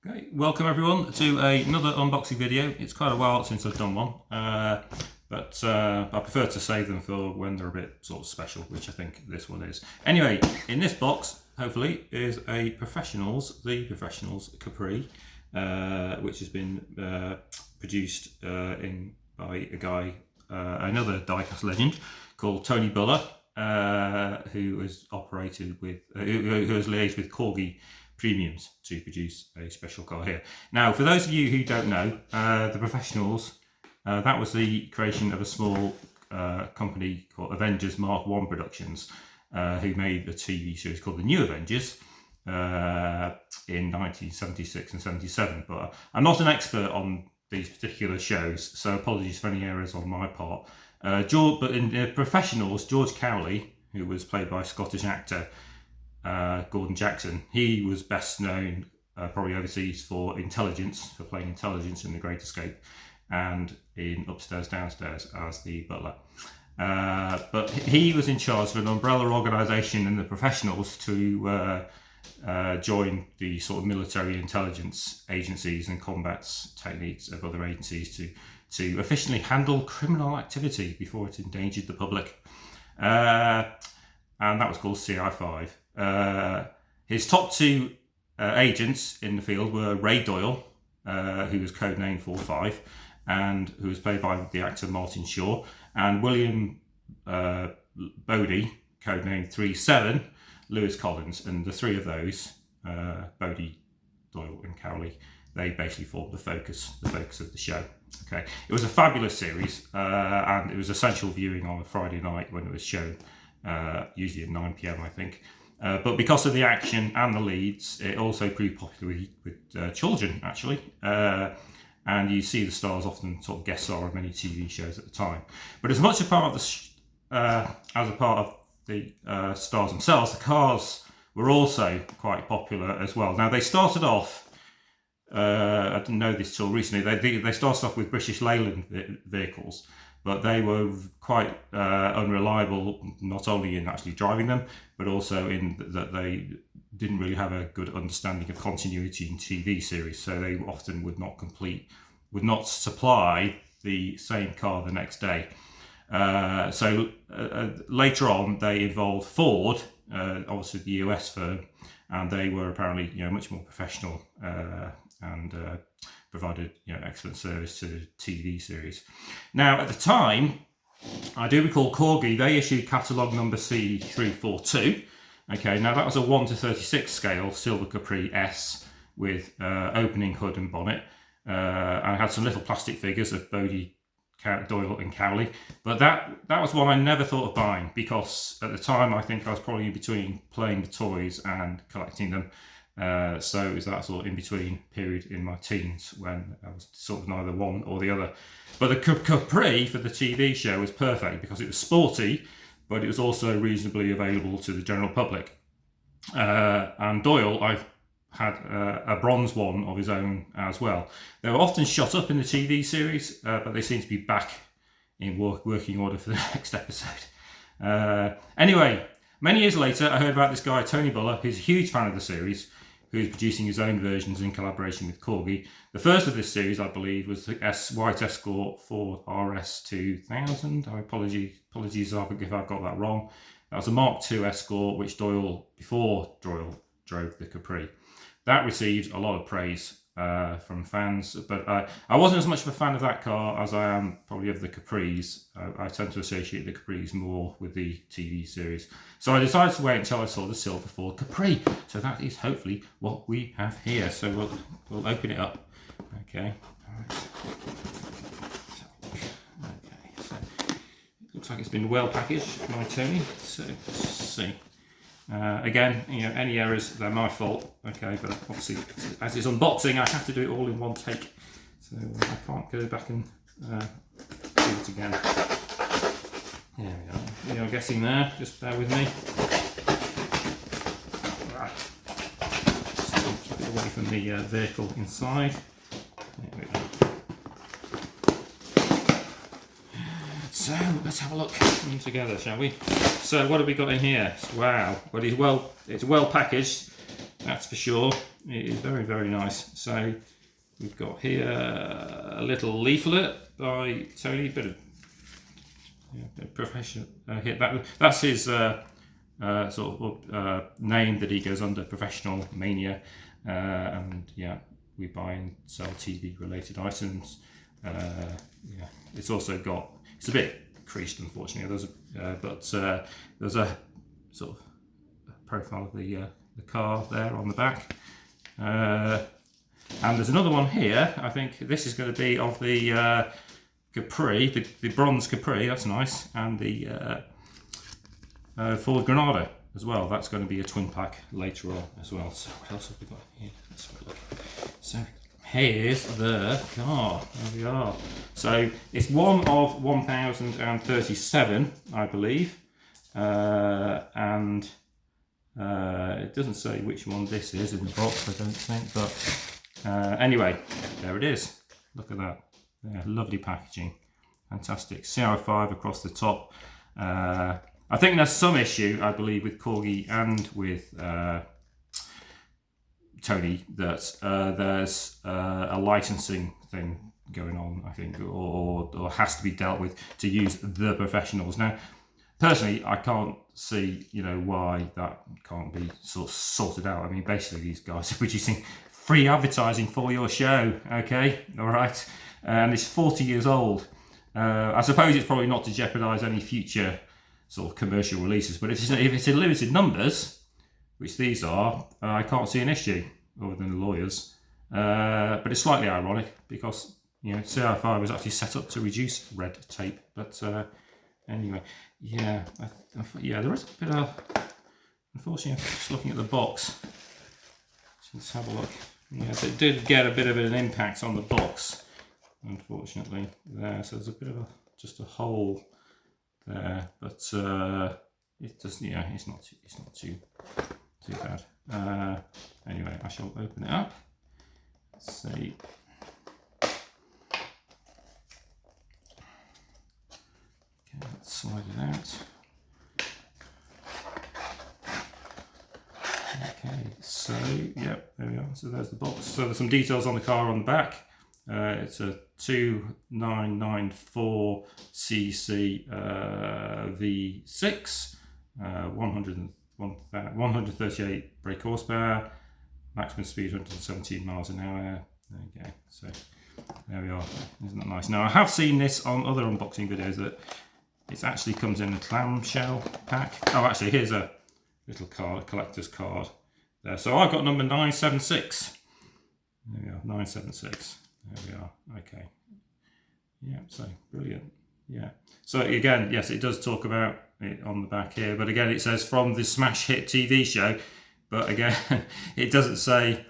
Okay, welcome everyone to another unboxing video. It's quite a while since I've done one, but I prefer to save them for when they're a bit sort of special, which I think this one is. Anyway, in this box, hopefully, is the Professionals Capri, which has been produced by a guy, another diecast legend called Tony Buller, who has operated with, who has liaised with Corgi Premiums to produce a special car here. Now, for those of you who don't know, the Professionals, that was the creation of a small company called Avengers Mark 1 Productions, who made a TV series called The New Avengers in 1976 and 77. But I'm not an expert on these particular shows, so apologies for any errors on my part. But in the Professionals, George Cowley, who was played by Scottish actor Gordon Jackson, he was best known probably overseas for playing intelligence in The Great Escape, and in Upstairs Downstairs as the butler. But he was in charge of an umbrella organisation in the Professionals to join the sort of military intelligence agencies and combat techniques of other agencies to efficiently handle criminal activity before it endangered the public. And that was called CI5. His top two agents in the field were Ray Doyle, who was codenamed 45, and who was played by the actor Martin Shaw, and William Bodie, codenamed 37, Lewis Collins. And the three of those, Bodie, Doyle and Cowley, they basically formed the focus of the show. Okay, it was a fabulous series, and it was essential viewing on a Friday night when it was shown, usually at 9 PM, I think. But because of the action and the leads, it also proved popular with children, actually. And you see the stars often sort of guest star on many TV shows at the time. But as much a part of as a part of the stars themselves, the cars were also quite popular as well. Now, they started off, I didn't know this till recently, they started off with British Leyland vehicles, but they were quite unreliable, not only in actually driving them, but also in that they didn't really have a good understanding of continuity in TV series. So they often would not supply the same car the next day. So later on, they involved Ford, obviously the US firm, and they were apparently much more professional and provided excellent service to the TV series. Now, at the time, I do recall Corgi, they issued catalogue number C342. Okay, now that was a 1:36 scale Silver Capri S with opening hood and bonnet. I had some little plastic figures of Bodie, Doyle and Cowley, but that was one I never thought of buying, because at the time I think I was probably in between playing the toys and collecting them. So it was that sort of in-between period in my teens when I was sort of neither one or the other. But the Capri for the TV show was perfect because it was sporty, but it was also reasonably available to the general public. And Doyle, I had a bronze one of his own as well. They were often shot up in the TV series, but they seem to be back in working order for the next episode. Anyway, many years later, I heard about this guy, Tony Buller, who's a huge fan of the series, who's producing his own versions in collaboration with Corgi. The first of this series, I believe, was the White Escort Ford RS2000. Apologies if I've got that wrong. That was a Mark II Escort, which before Doyle drove the Capri. That received a lot of praise from fans, but I wasn't as much of a fan of that car as I am probably of the Capris. I tend to associate the Capris more with the TV series. So I decided to wait until I saw the silver Ford Capri. So that is hopefully what we have here. So we'll open it up. Okay. All right. So it looks like it's been well packaged by Tony. So let's see. Again, any errors, they're my fault. Okay, but obviously, as it's unboxing, I have to do it all in one take, so I can't go back and do it again. There we are. You're guessing there. Just bear with me. Right. Just keep it away from the vehicle inside. There we go. So let's have a look together, shall we? So what have we got in here? Wow, well it's well packaged, that's for sure. It is very, very nice. So we've got here a little leaflet by Tony, bit of professional hit. That's his sort of name that he goes under, Professionalmania, and yeah, we buy and sell TV related items. It's also got, it's a bit creased unfortunately. There's a sort of profile of the car there on the back, and there's another one here. I think this is going to be of the Capri, the bronze Capri. That's nice, and the Ford Granada as well. That's going to be a twin pack later on as well. So what else have we got here? Let's have a look. So here's the car. There we are. So it's one of 1,037, I believe, and it doesn't say which one this is in the box, I don't think, but anyway, there it is. Look at that. Yeah, lovely packaging. Fantastic. CR5 across the top. I think there's some issue, I believe, with Corgi and with Tony, that there's a licensing thing going on, I think, or has to be dealt with to use the professionals. Now, personally, I can't see, why that can't be sort of sorted out. I mean, basically, these guys are producing free advertising for your show, okay? All right? And it's 40 years old. I suppose it's probably not to jeopardise any future sort of commercial releases, but if it's in limited numbers, which these are, I can't see an issue other than the lawyers. But it's slightly ironic because CR5 was actually set up to reduce red tape. But anyway, yeah, there is a bit of, unfortunately, just looking at the box. Let's have a look. Yes, it did get a bit of an impact on the box, unfortunately, there. So there's a bit of just a hole there, but it does. Yeah, it's not too bad. Anyway, I shall open it up. Let's see. Okay, let's slide it out. Okay, so yep, there we are. So there's the box. So there's some details on the car on the back. It's a 2994cc V6, 138 brake horsepower, maximum speed 117 miles an hour. There you go. So there we are. Isn't that nice? Now I have seen this on other unboxing videos that it actually comes in a clamshell pack. Oh, actually, here's a little card, a collector's card there. So I've got number 976. There we are, 976. There we are. Okay. Yeah, so brilliant. Yeah. So again, yes, it does talk about it on the back here, but again, it says from the smash hit TV show, but again, it doesn't say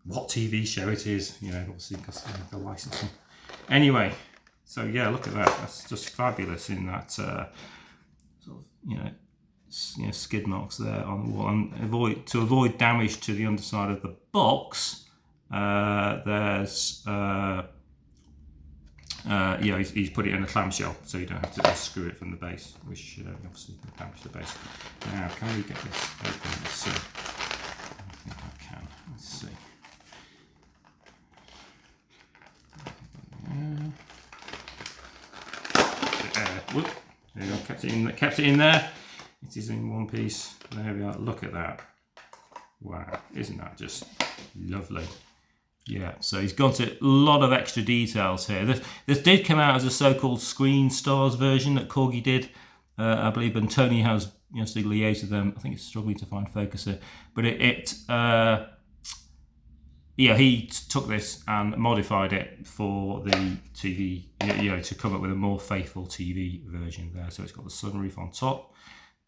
what TV show it is, obviously because of the licensing. Anyway, so yeah, look at that. That's just fabulous in that sort of, skid marks there on the wall, and to avoid damage to the underside of the box. There's he's put it in a clamshell, so you don't have to screw it from the base, which obviously can damage the base. Now, can we get this open? Let's see. I think I can. Let's see. Whoop. There you go. Kept it in there. It is in one piece. There we are. Look at that. Wow, isn't that just lovely? Yeah, so he's got a lot of extra details here. This did come out as a so-called Screen Stars version that Corgi did, I believe, and Tony has liaised with them. I think it's struggling to find focus here, but he took this and modified it for the TV, to come up with a more faithful TV version there. So it's got the sunroof on top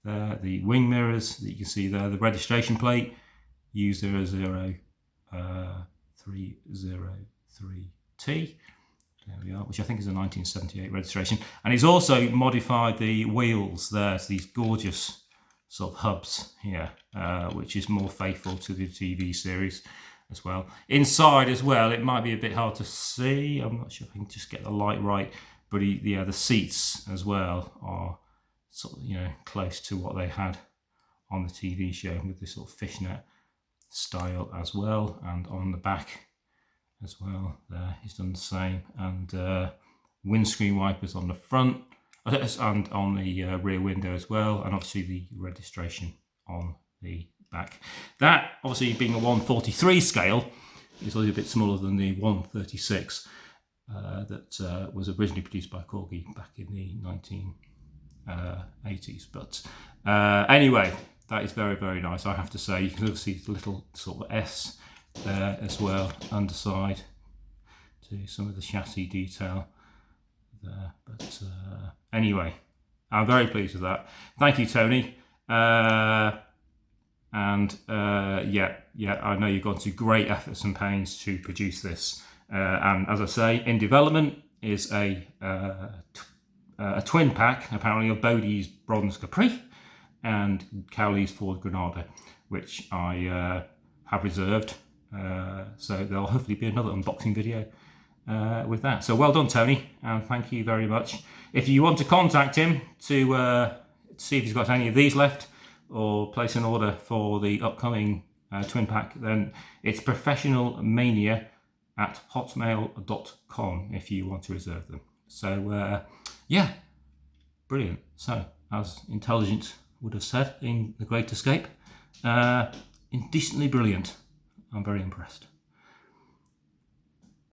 there, the wing mirrors that you can see there, the registration plate, U00303T. There we are, which I think is a 1978 registration. And he's also modified the wheels there, so these gorgeous sort of hubs here, which is more faithful to the TV series as well. Inside as well, it might be a bit hard to see. I'm not sure if I can just get the light right, but the seats as well are sort of, close to what they had on the TV show with this sort of fishnet style as well, and on the back as well there he's done the same, and windscreen wipers on the front and on the rear window as well, and obviously the registration on the back. That, obviously being a 1/43 scale, is a little bit smaller than the 1/36 that was originally produced by Corgi back in the 1980s. But anyway, that is very, very nice, I have to say. You can also see the little sort of S there as well, underside, to some of the chassis detail there. But anyway, I'm very pleased with that. Thank you, Tony. Yeah, I know you've gone to great efforts and pains to produce this. And as I say, in development is a twin pack, apparently, of Bodie's Bronze Capri and Cowley's Ford Granada, which I have reserved. So there'll hopefully be another unboxing video with that. So well done, Tony, and thank you very much. If you want to contact him to see if he's got any of these left, or place an order for the upcoming twin pack, then it's professionalmania@hotmail.com if you want to reserve them. So yeah, brilliant. So, as Intelligent would have said in The Great Escape, indecently brilliant. I'm very impressed.